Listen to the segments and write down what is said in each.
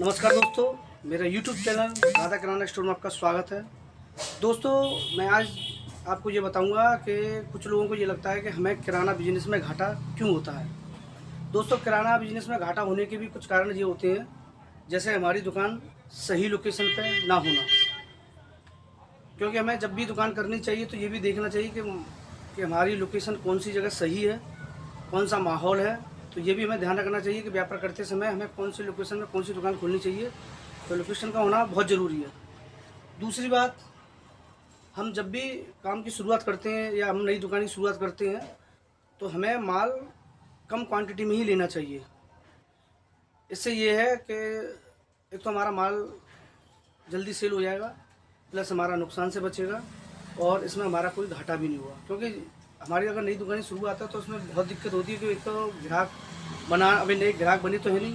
नमस्कार दोस्तों, मेरा YouTube चैनल राधा किराना स्टोर में आपका स्वागत है। दोस्तों, मैं आज आपको ये बताऊंगा कि कुछ लोगों को ये लगता है कि हमें किराना बिजनेस में घाटा क्यों होता है। दोस्तों, किराना बिजनेस में घाटा होने के भी कुछ कारण ये होते हैं, जैसे हमारी दुकान सही लोकेशन पे ना होना। क्योंकि हमें जब भी दुकान करनी चाहिए तो ये भी देखना चाहिए कि हमारी लोकेशन कौन सी जगह सही है, कौन सा माहौल है। तो ये भी हमें ध्यान रखना चाहिए कि व्यापार करते समय हमें कौन सी लोकेशन में कौन सी दुकान खोलनी चाहिए। तो लोकेशन का होना बहुत ज़रूरी है। दूसरी बात, हम जब भी काम की शुरुआत करते हैं या हम नई दुकान की शुरुआत करते हैं तो हमें माल कम क्वांटिटी में ही लेना चाहिए। इससे ये है कि एक तो हमारा माल जल्दी सेल हो जाएगा, प्लस हमारा नुकसान से बचेगा और इसमें हमारा कोई घाटा भी नहीं हुआ। क्योंकि हमारी अगर नई दुकान शुरू आता है तो उसमें बहुत दिक्कत होती है कि एक तो ग्राहक अभी नई ग्राहक बनी तो है नहीं,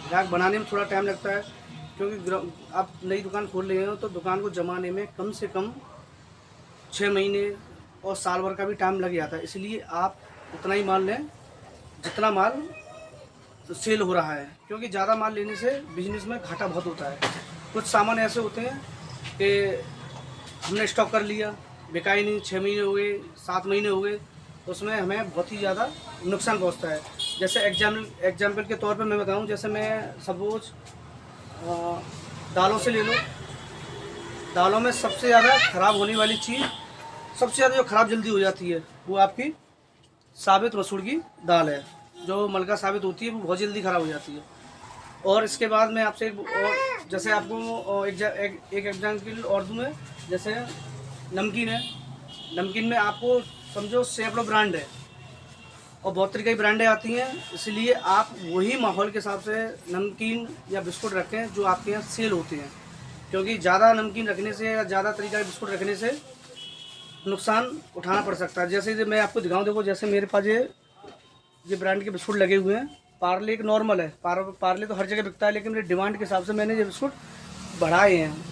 ग्राहक बनाने में थोड़ा टाइम लगता है। क्योंकि आप नई दुकान खोल रहे हो तो दुकान को जमाने में कम से कम 6 महीने और साल भर का भी टाइम लग जाता है। इसलिए आप उतना ही माल लें जितना माल सेल हो रहा है, क्योंकि ज़्यादा माल लेने से बिजनेस में घाटा बहुत होता है। कुछ सामान ऐसे होते हैं कि हमने स्टॉक कर लिया, बिका ही नहीं, 6 महीने हो गए, 7 महीने हो गए, तो उसमें हमें बहुत ही ज़्यादा नुकसान पहुंचता है। जैसे एग्जाम्पल के तौर पे मैं बताऊं, जैसे मैं सपोज दालों से ले लो। दालों में सबसे ज़्यादा ख़राब होने वाली चीज़, सबसे ज़्यादा जो ख़राब जल्दी हो जाती है वो आपकी साबित मसूर की दाल है। जो मलका साबित होती है वो बहुत जल्दी ख़राब हो जाती है। और इसके बाद मैं आपसे और जैसे आपको एक एग्जाम्पल और दूँ मैं, जैसे नमकीन है। नमकीन में आपको समझो सैकड़ों ब्रांड है और बहुत तरीके की ब्रांडें आती हैं। इसलिए आप वही माहौल के हिसाब से नमकीन या बिस्कुट रखें जो आपके यहाँ सेल होते हैं। क्योंकि ज़्यादा नमकीन रखने से या ज़्यादा तरीके के बिस्कुट रखने से नुकसान उठाना पड़ सकता है। जैसे मैं आपको दिखाऊँ, देखो जैसे मेरे पास ये ब्रांड के बिस्कुट लगे हुए हैं। पार्ले एक नॉर्मल है, पार्ले तो हर जगह बिकता है, लेकिन मेरे डिमांड के हिसाब से मैंने ये बिस्कुट बढ़ाए हैं।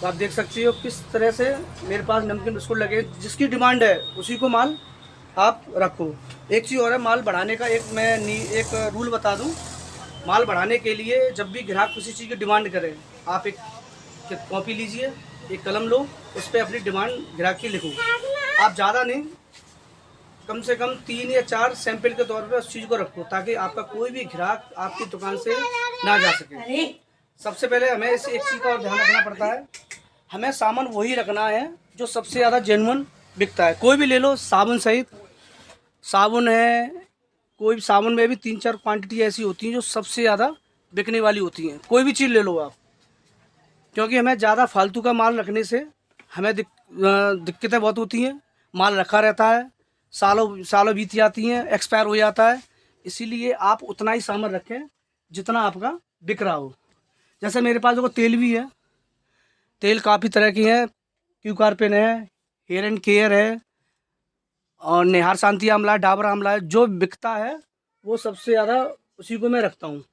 तो आप देख सकते हो किस तरह से मेरे पास नमकीन बिस्कुट लगे। जिसकी डिमांड है उसी को माल आप रखो। एक चीज़ और है माल बढ़ाने का, एक रूल बता दूं। माल बढ़ाने के लिए जब भी ग्राहक किसी चीज़ की डिमांड करे, आप एक कॉपी लीजिए, एक कलम लो, उस पर अपनी डिमांड ग्राहक की लिखो। आप ज़्यादा नहीं, कम से कम 3 या 4 सैंपल के तौर पर उस चीज़ को रखो, ताकि आपका कोई भी ग्राहक आपकी दुकान से ना जा सके। सबसे पहले हमें इस एक चीज़ का और ध्यान रखना पड़ता है, हमें सामान वही रखना है जो सबसे ज़्यादा जेन्युइन बिकता है। कोई भी ले लो, साबुन सहित साबुन है, कोई भी साबुन में भी 3-4 क्वांटिटी ऐसी होती हैं जो सबसे ज़्यादा बिकने वाली होती हैं। कोई भी चीज़ ले लो आप, क्योंकि हमें ज़्यादा फालतू का माल रखने से हमें दिक्कतें बहुत होती हैं। माल रखा रहता है, सालों सालों बीत जाती हैं, एक्सपायर हो जाता है। इसीलिए आप उतना ही सामान रखें जितना आपका बिक रहा हो। जैसे मेरे पास देखो तेल भी है, तेल काफ़ी तरह की हैं। क्यू कार्पिन है, हेयर एंड केयर है, और निहार शांति आंवला है, डाबर आंवला है। जो बिकता है वो सबसे ज़्यादा उसी को मैं रखता हूँ।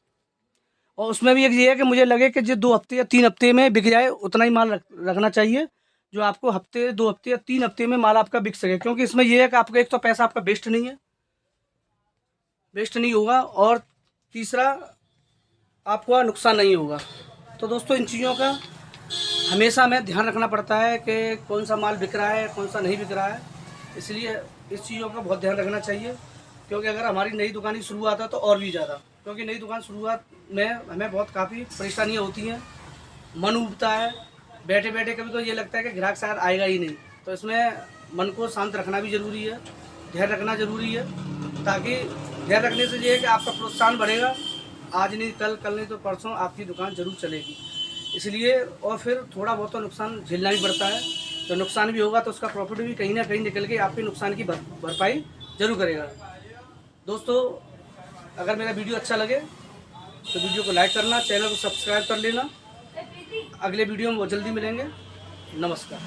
और उसमें भी एक ये है कि मुझे लगे कि जो 2 हफ्ते या 3 हफ्ते में बिक जाए, उतना ही माल रखना चाहिए जो आपको 2 हफ्ते या 3 हफ्ते में माल आपका बिक सके। क्योंकि इसमें ये है कि आपका एक तो पैसा आपका वेस्ट नहीं होगा, और तीसरा आपका नुकसान नहीं होगा। तो दोस्तों, इन चीज़ों का हमेशा हमें ध्यान रखना पड़ता है कि कौन सा माल बिक रहा है, कौन सा नहीं बिक रहा है। इसलिए इस चीज़ों का बहुत ध्यान रखना चाहिए। क्योंकि अगर हमारी नई दुकान की शुरुआत है तो और भी ज़्यादा, क्योंकि नई दुकान शुरुआत में हमें बहुत काफ़ी परेशानियाँ होती हैं, मन उबता है, बैठे बैठे कभी तो ये लगता है कि ग्राहक शायद आएगा ही नहीं। तो इसमें मन को शांत रखना भी ज़रूरी है, धैर्य रखना ज़रूरी है, ताकि धैर्य रखने से ये है कि आपका प्रोत्साहन बढ़ेगा। आज नहीं कल, कल नहीं तो परसों आपकी दुकान ज़रूर चलेगी। इसलिए और फिर थोड़ा बहुत तो नुकसान झेलना भी पड़ता है। तो नुकसान भी होगा तो उसका प्रॉफिट भी कहीं ना कहीं निकल के आपके नुकसान की भरपाई जरूर करेगा। दोस्तों, अगर मेरा वीडियो अच्छा लगे तो वीडियो को लाइक करना, चैनल को सब्सक्राइब कर लेना। अगले वीडियो में बहुत जल्दी मिलेंगे। नमस्कार।